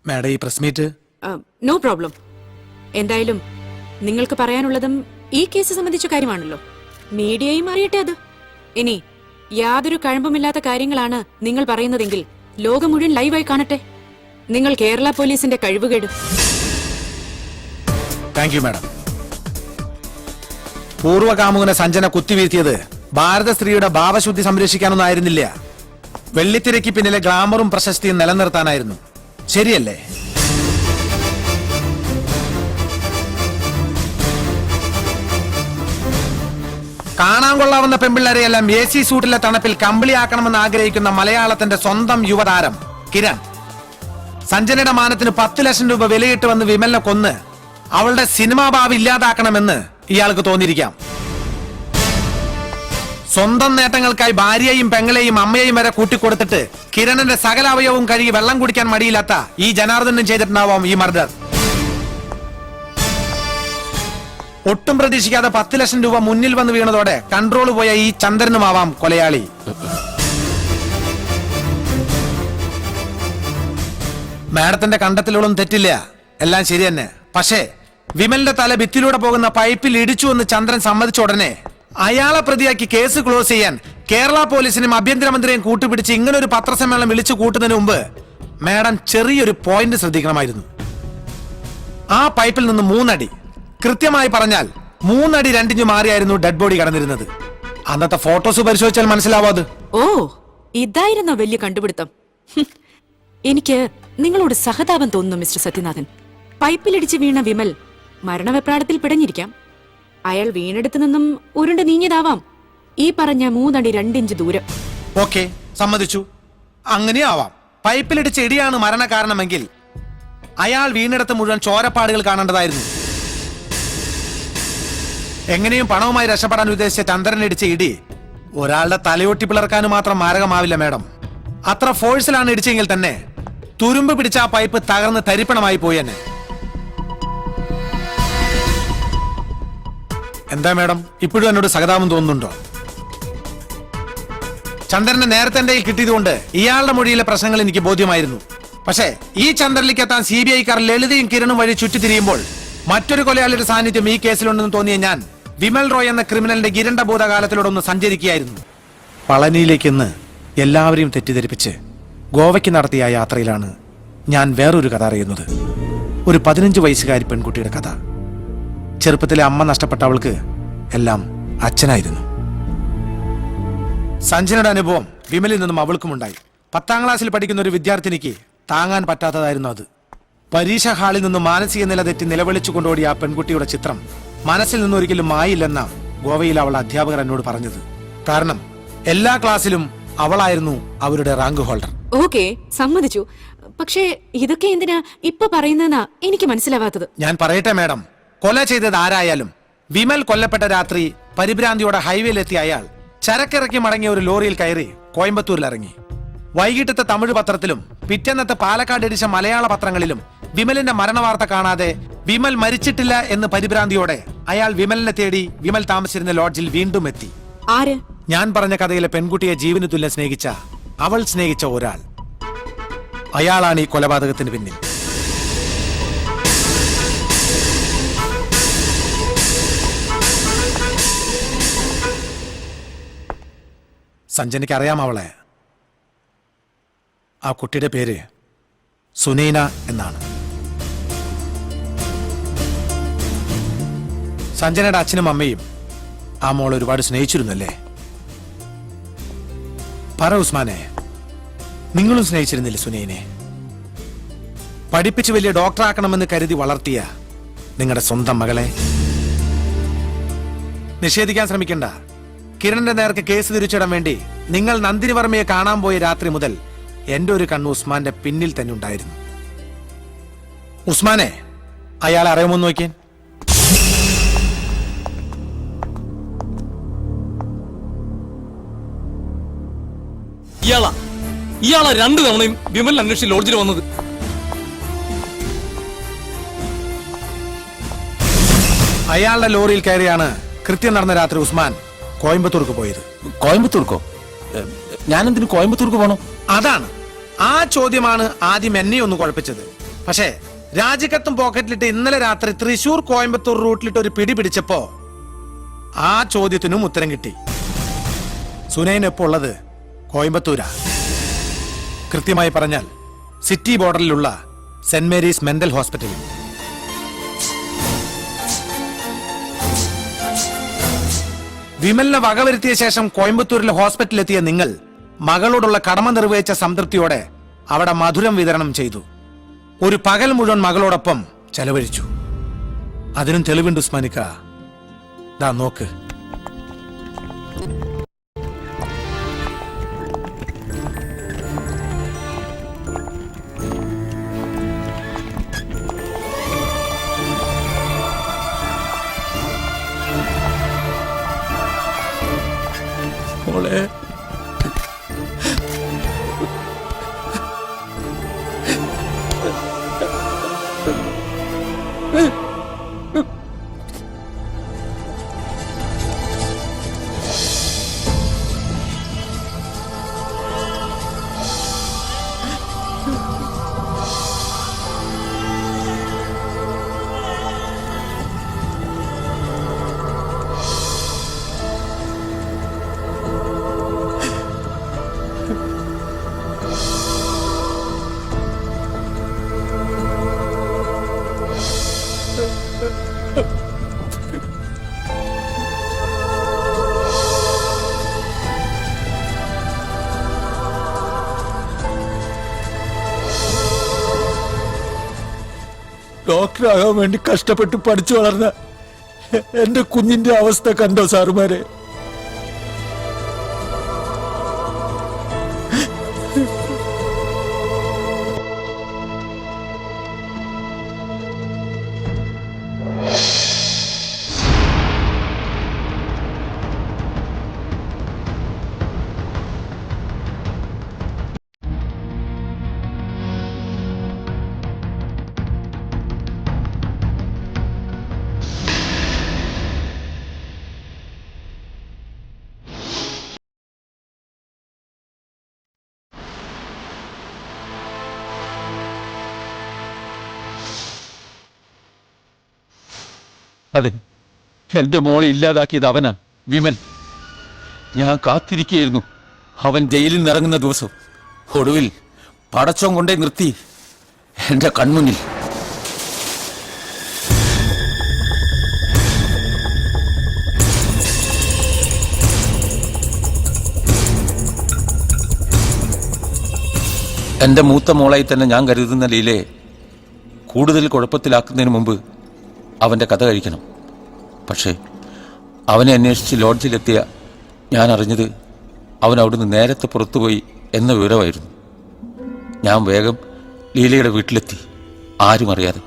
Madam ഈ press meet no problem. എന്തായാലും നിങ്ങൾക്ക് പറയാനുള്ളതും ഈ കേസ് സംബന്ധിച്ച കാര്യമാണല്ലോ. മീഡിയയും അറിയട്ടെ അത്. ഇനി യാതൊരു കഴമ്പുമില്ലാത്ത കാര്യങ്ങളാണ് നിങ്ങൾ പറയുന്നതെങ്കിൽ ലോകം മുഴുവൻ ലൈവായി കാണട്ടെ. നിങ്ങൾ കേരള പോലീസിന്റെ കഴിവുകേട്. Thank you madam. പൂർവ്വകാമുകനെ സഞ്ജന കുത്തിവീഴ്ത്തിയത് ഭാരത സ്ത്രീയുടെ ഭാവശുദ്ധി സംരക്ഷിക്കാനൊന്നും ആയിരുന്നില്ല. വെള്ളിത്തിരയ്ക്ക് പിന്നിലെ ഗ്ലാമറും പ്രശസ്തിയും നിലനിർത്താനായിരുന്നു. ശരിയല്ലേ? കാണാൻ കൊള്ളാവുന്ന പെമ്പിള്ളരെയെല്ലാം AC സൂട്ടിലെ തണുപ്പിൽ കമ്പിളിയാക്കണമെന്ന് ആഗ്രഹിക്കുന്ന മലയാളത്തിന്റെ സ്വന്തം യുവതാരം കിരൺ സഞ്ജനയുടെ മാനത്തിന് 10 ലക്ഷം രൂപ വിലയിട്ട് വന്ന് വിമലിനെ കൊന്ന് അവളുടെ സിനിമാ ഭാവി ഇല്ലാതാക്കണമെന്ന് ഇയാൾക്ക് തോന്നിയിരിക്കാം. സ്വന്തം നേട്ടങ്ങൾക്കായി ഭാര്യയെയും പെങ്ങളെയും അമ്മയെയും വരെ കൂട്ടിക്കൊടുത്തിട്ട് കിരണന്റെ സകല അവയവവും കഴുകി വെള്ളം കുടിക്കാൻ മടിയില്ലാത്ത ഈ ജനാർദ്ദനും ചെയ്തിട്ടുണ്ടാവാം ഈ മർഡർ. ഒട്ടും പ്രതീക്ഷിക്കാതെ 10 ലക്ഷം രൂപ മുന്നിൽ വന്ന് വീണതോടെ കൺട്രോൾ പോയ ഈ ചന്ദ്രനുമാവാം കൊലയാളി. മാഡത്തിന്റെ കണ്ടെത്തലുകളും തെറ്റില്ല, എല്ലാം ശരി തന്നെ. പക്ഷേ വിമലിന്റെ തല ഭിത്തിലൂടെ പോകുന്ന പൈപ്പിൽ ഇടിച്ചു എന്ന് ചന്ദ്രൻ സമ്മതിച്ച ഉടനെ അയാളെ പ്രതിയാക്കി കേസ് ക്ലോസ് ചെയ്യാൻ കേരള പോലീസിനും ആഭ്യന്തരമന്ത്രിയും കൂട്ടുപിടിച്ച് ഇങ്ങനൊരു പത്രസമ്മേളനം വിളിച്ചു കൂട്ടുന്നതിന് മുമ്പ് മാഡം ചെറിയൊരു പോയിന്റ് ശ്രദ്ധിക്കണമായിരുന്നു. ആ പൈപ്പിൽ നിന്ന് 3 അടി, കൃത്യമായി പറഞ്ഞാൽ 3 അടി 2 ഇഞ്ച് മാറിയായിരുന്നു ഡെഡ് ബോഡി കടന്നിരുന്നത്. അന്നത്തെ ഫോട്ടോസ് പരിശോധിച്ചാൽ മനസ്സിലാവോ അത്. ഓ, ഇതായിരുന്നോ വലിയ കണ്ടുപിടുത്തം? എനിക്ക് നിങ്ങളോട് സഹതാപം തോന്നുന്നു മിസ്റ്റർ സത്യനാഥൻ. പൈപ്പിലിടിച്ച് വീണ വിമൽ മരണവെപ്രാളത്തിൽ പിടഞ്ഞിരിക്കാം. അയാൾ വീണെടുത്തു നിന്നും ഉരുണ്ട് നീങ്ങിയതാവാം ഈ പറഞ്ഞ 3 അടി 2 ഇഞ്ച് ദൂരം. ഓക്കെ, സമ്മതിച്ചു. അങ്ങനെയാവാം. പൈപ്പിലിടിച്ച് ഇടിയാണ് മരണകാരണമെങ്കിൽ അയാൾ വീണെടുത്ത് മുഴുവൻ ചോരപ്പാടുകൾ കാണേണ്ടതായിരുന്നു. എങ്ങനെയും പണവുമായി രക്ഷപ്പെടാൻ ഉദ്ദേശിച്ച ചന്ദ്രനിടിച്ച ഇടി ഒരാളുടെ തലയൊട്ടി പിളർക്കാനും മാത്രം മാരകമാവില്ല മാഡം. അത്ര ഫോഴ്സിലാണ് ഇടിച്ചെങ്കിൽ തന്നെ തുരുമ്പ് പിടിച്ച ആ പൈപ്പ് തകർന്ന് തരിപ്പണമായി പോയി തന്നെ. എന്താ മാഡം ഇപ്പോഴും എന്നോട് സഹതാപം തോന്നുന്നുണ്ടോ? ചന്ദ്രനെ നേരത്തെ എന്റെ കിട്ടിയതുകൊണ്ട് ഇയാളുടെ മൊഴിയിലെ പ്രശ്നങ്ങൾ എനിക്ക് ബോധ്യമായിരുന്നു. പക്ഷേ ഈ ചന്ദ്രനിലേക്ക് എത്താൻ CBI-ക്കാർ ലളിതയും കിരണും വഴി ചുറ്റിത്തിരിയുമ്പോൾ മറ്റൊരു കൊലയാളിയുടെ സാന്നിധ്യം ഈ കേസിലുണ്ടെന്ന് തോന്നിയ ഞാൻ വിമൽ റോയ് എന്ന ക്രിമിനലിന്റെ ഗിരണ്ട ഭൂതകാലത്തിലൂടെ ഒന്ന് സഞ്ചരിക്കുകയായിരുന്നു. പളനിയിലേക്ക് ഇന്ന് എല്ലാവരെയും തെറ്റിദ്ധരിപ്പിച്ച് ഗോവയ്ക്ക് നടത്തിയ യാത്രയിലാണ് ഞാൻ വേറൊരു കഥ അറിയുന്നത്. ഒരു 15 വയസ്സുകാരി പെൺകുട്ടിയുടെ കഥ. ചെറുപ്പത്തിലെ അമ്മ നഷ്ടപ്പെട്ട അവൾക്ക് എല്ലാം അച്ഛനായിരുന്നു. സഞ്ജനയുടെ അനുഭവം വിമലിൽ നിന്നും അവൾക്കുമുണ്ടായി. 10ാം ക്ലാസ്സിൽ പഠിക്കുന്ന ഒരു വിദ്യാർത്ഥിനിക്ക് താങ്ങാൻ പറ്റാത്തതായിരുന്നു അത്. പരീക്ഷ ഹാളിൽ നിന്നും മാനസിക നില തെറ്റി നിലവിളിച്ചു കൊണ്ടോടിയ ആ പെൺകുട്ടിയുടെ ചിത്രം മനസ്സിൽ നിന്നൊരിക്കലും മായില്ലെന്ന ഗോവയിൽ അവളുടെ അധ്യാപകർ എന്നോട് പറഞ്ഞത്. കാരണം എല്ലാ ക്ലാസ്സിലും അവളായിരുന്നു അവരുടെ റാങ്ക് ഹോൾഡർ. ഓക്കെ, സമ്മതിച്ചു. പക്ഷേ ഇതൊക്കെ എന്തിനാ ഇപ്പൊ പറയുന്നതെന്നാ എനിക്ക് മനസ്സിലാവാത്തത്. ഞാൻ പറയട്ടെ മാഡം, കൊല ചെയ്തത് ആരായാലും വിമൽ കൊല്ലപ്പെട്ട രാത്രി പരിഭ്രാന്തിയോടെ ഹൈവേയിലെത്തിയ അയാൾ ചരക്കിറക്കി മടങ്ങിയ ഒരു ലോറിയിൽ കയറി കോയമ്പത്തൂരിൽ ഇറങ്ങി. വൈകിട്ടത്തെ തമിഴ് പത്രത്തിലും പിറ്റേന്നത്തെ പാലക്കാട് എഡിച്ച മലയാള പത്രങ്ങളിലും വിമലിന്റെ മരണവാർത്ത കാണാതെ വിമൽ മരിച്ചിട്ടില്ല എന്ന് പരിഭ്രാന്തിയോടെ അയാൾ വിമലിനെ തേടി വിമൽ താമസിച്ചിരുന്ന ലോഡ്ജിൽ വീണ്ടും എത്തി. ആര്? ഞാൻ പറഞ്ഞ കഥയിലെ പെൺകുട്ടിയെ ജീവന് തുല്യം സ്നേഹിച്ച അവൾ സ്നേഹിച്ച ഒരാൾ. അയാളാണ് ഈ കൊലപാതകത്തിന് പിന്നിൽ. സഞ്ജനയ്ക്ക് അറിയാം അവളെ. ആ കുട്ടിയുടെ പേര് സുനൈന എന്നാണ്. സഞ്ജനയുടെ അച്ഛനും അമ്മയും ആ മോളെ ഒരുപാട് സ്നേഹിച്ചിരുന്നല്ലേ? പറ ഉസ്മാനെ, നിങ്ങളും സ്നേഹിച്ചിരുന്നില്ലേ സുനൈനെ? പഠിപ്പിച്ച് വലിയ ഡോക്ടറാക്കണമെന്ന് കരുതി വളർത്തിയ നിങ്ങളുടെ സ്വന്തം മകളെ നിഷേധിക്കാൻ ശ്രമിക്കണ്ട. കിരണിന്റെ നേർക്ക് കേസ് തിരിച്ചിടാൻ വേണ്ടി നിങ്ങൾ നന്ദിനി വർമ്മയെ കാണാൻ പോയ രാത്രി മുതൽ എന്റെ ഒരു കണ്ണ് ഉസ്മാന്റെ പിന്നിൽ തന്നെ ഉണ്ടായിരുന്നു. ഉസ്മാനെ, അയാളെ അറിയുമോ നോക്കിയാൻ? ഇയാളാ 2 തവണയും വിമൽ അന്വേഷിച്ച് ലോഡ്ജിൽ വന്നത്. അയാളുടെ ലോറിയിൽ കയറിയാണ് കൃത്യം നടന്ന രാത്രി ഉസ്മാൻ കോയമ്പത്തൂർക്ക് പോയത്. കോയമ്പത്തൂർക്കോ? ഞാനെന്തിനു കോയമ്പത്തൂർക്ക് പോണോ? അതാണ് ആ ചോദ്യമാണ് ആദ്യം എന്നെ ഒന്ന് കുഴപ്പിച്ചത്. പക്ഷേ രാജിക്കത്തും പോക്കറ്റിലിട്ട് ഇന്നലെ രാത്രി തൃശൂർ കോയമ്പത്തൂർ റൂട്ടിലിട്ട് ഒരു പിടി പിടിച്ചപ്പോ ആ ചോദ്യത്തിനും ഉത്തരം കിട്ടി. സുനൈനൊപ്പം ഉള്ളത് കോയമ്പത്തൂരാ. കൃത്യമായി പറഞ്ഞാൽ സിറ്റി ബോർഡറിലുള്ള സെന്റ് മേരീസ് മെന്റൽ ഹോസ്പിറ്റലിൽ. വിമലിനെ വകവരുത്തിയ ശേഷം കോയമ്പത്തൂരിലെ ഹോസ്പിറ്റലിലെത്തിയ നിങ്ങൾ മകളോടുള്ള കടമ നിർവഹിച്ച സംതൃപ്തിയോടെ അവിടെ മധുരം വിതരണം ചെയ്തു. ഒരു പകൽ മുഴുവൻ മകളോടൊപ്പം ചെലവഴിച്ചു. അതിനും തെളിവുണ്ട് ഉസ്മാനിക്ക. ദാ നോക്ക്. മോളെ ഡോക്ടറാകാൻ വേണ്ടി കഷ്ടപ്പെട്ട് പഠിച്ചു വളർന്ന എന്റെ കുഞ്ഞിന്റെ അവസ്ഥ കണ്ടോ സാറുമാരെ? അതെ, എന്റെ മോളെ ഇല്ലാതാക്കിയത് അവനാ, വിമൽ. ഞാൻ കാത്തിരിക്കുകയായിരുന്നു അവൻ ജയിലിൽ നിന്ന് ഇറങ്ങുന്ന ദിവസം. ഒടുവിൽ പടച്ചോൻ കൊണ്ടേ നിർത്തി എന്റെ കൺമുന്നിൽ. എന്റെ മൂത്ത മോളായി തന്നെ ഞാൻ കരുതുന്ന ലീലയെ കൂടുതൽ കുഴപ്പത്തിലാക്കുന്നതിന് മുമ്പ് അവന്റെ കഥ കഴിക്കണം. പക്ഷേ അവനെ അന്വേഷിച്ച് ലോഡ്ജിലെത്തിയ ഞാൻ അറിഞ്ഞത് അവൻ അവിടുന്ന് നേരത്തെ പുറത്തുപോയി എന്ന വിവരമായിരുന്നു. ഞാൻ വേഗം ലീലയുടെ വീട്ടിലെത്തി, ആരും അറിയാതെ.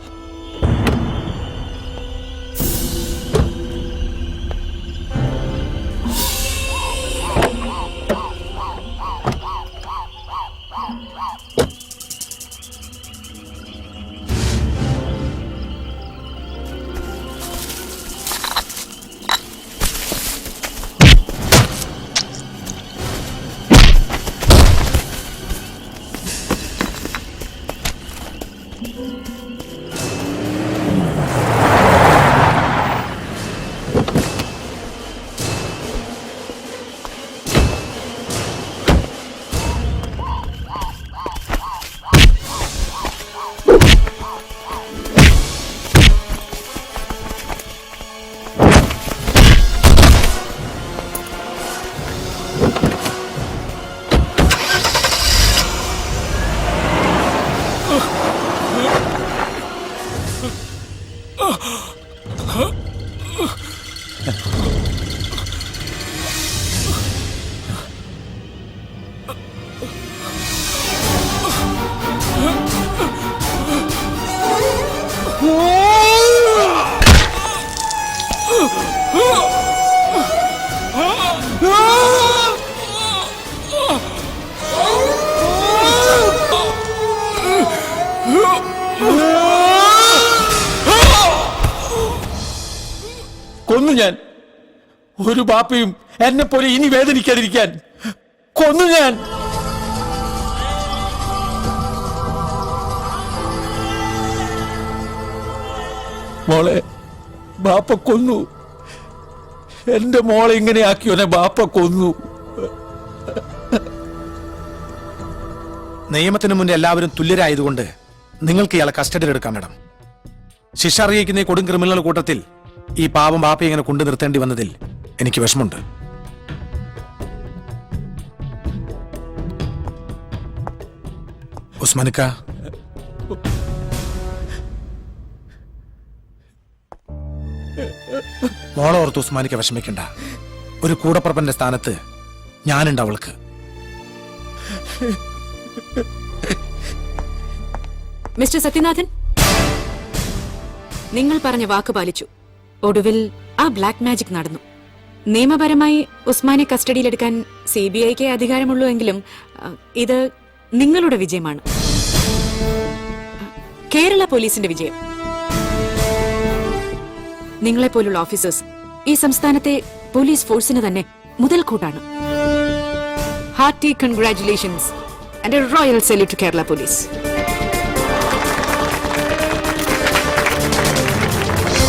കൊന്നു ഞാൻ. ഒരു ബാപ്പയും എന്നെ പോലെ ഇനി വേദനിക്കാതിരിക്കാൻ കൊന്നു ഞാൻ. മോളെ ബാപ്പ കൊന്നു. എന്റെ മോളെ ഇങ്ങനെയാക്കിയോനെ ബാപ്പ കൊന്നു. നിയമത്തിന് മുന്നിൽ എല്ലാവരും തുല്യരായതുകൊണ്ട് നിങ്ങൾക്ക് ഇയാളെ കസ്റ്റഡിയിൽ എടുക്കാം മാഡം. ശിക്ഷ അറിയിക്കുന്ന ഈ കൊടും ക്രിമിനൽ കൂട്ടത്തിൽ ഈ പാവം ബാപ്പയെ ഇങ്ങനെ കൊണ്ടു നിർത്തേണ്ടി വന്നതിൽ എനിക്ക് വിഷമമുണ്ട്. ഉസ്മാനിക്ക, മോളോർത്ത് ഉസ്മാനിക്ക വിഷമിക്കണ്ട. ഒരു കൂടപ്പറപ്പന്റെ സ്ഥാനത്ത് ഞാനുണ്ട് അവൾക്ക്. മിസ്റ്റർ സത്യനാഥൻ, നിങ്ങൾ പറഞ്ഞ വാക്ക് പാലിച്ചു. ഒടുവിൽ ആ ബ്ലാക്ക് മാജിക് നടന്നു. നിയമപരമായി ഉസ്മാനെ കസ്റ്റഡിയിലെടുക്കാൻ CBIക്ക് അധികാരമുള്ളൂ എങ്കിലും ഇത് നിങ്ങളുടെ വിജയമാണ്, കേരള പോലീസിന്റെ വിജയം. നിങ്ങളെപ്പോലുള്ള ഓഫീസേഴ്സ് ഈ സംസ്ഥാനത്തെ പോലീസ് ഫോഴ്സിന് തന്നെ മുതൽക്കൂട്ടാണ്. Hearty congratulations and a royal salute to Kerala police.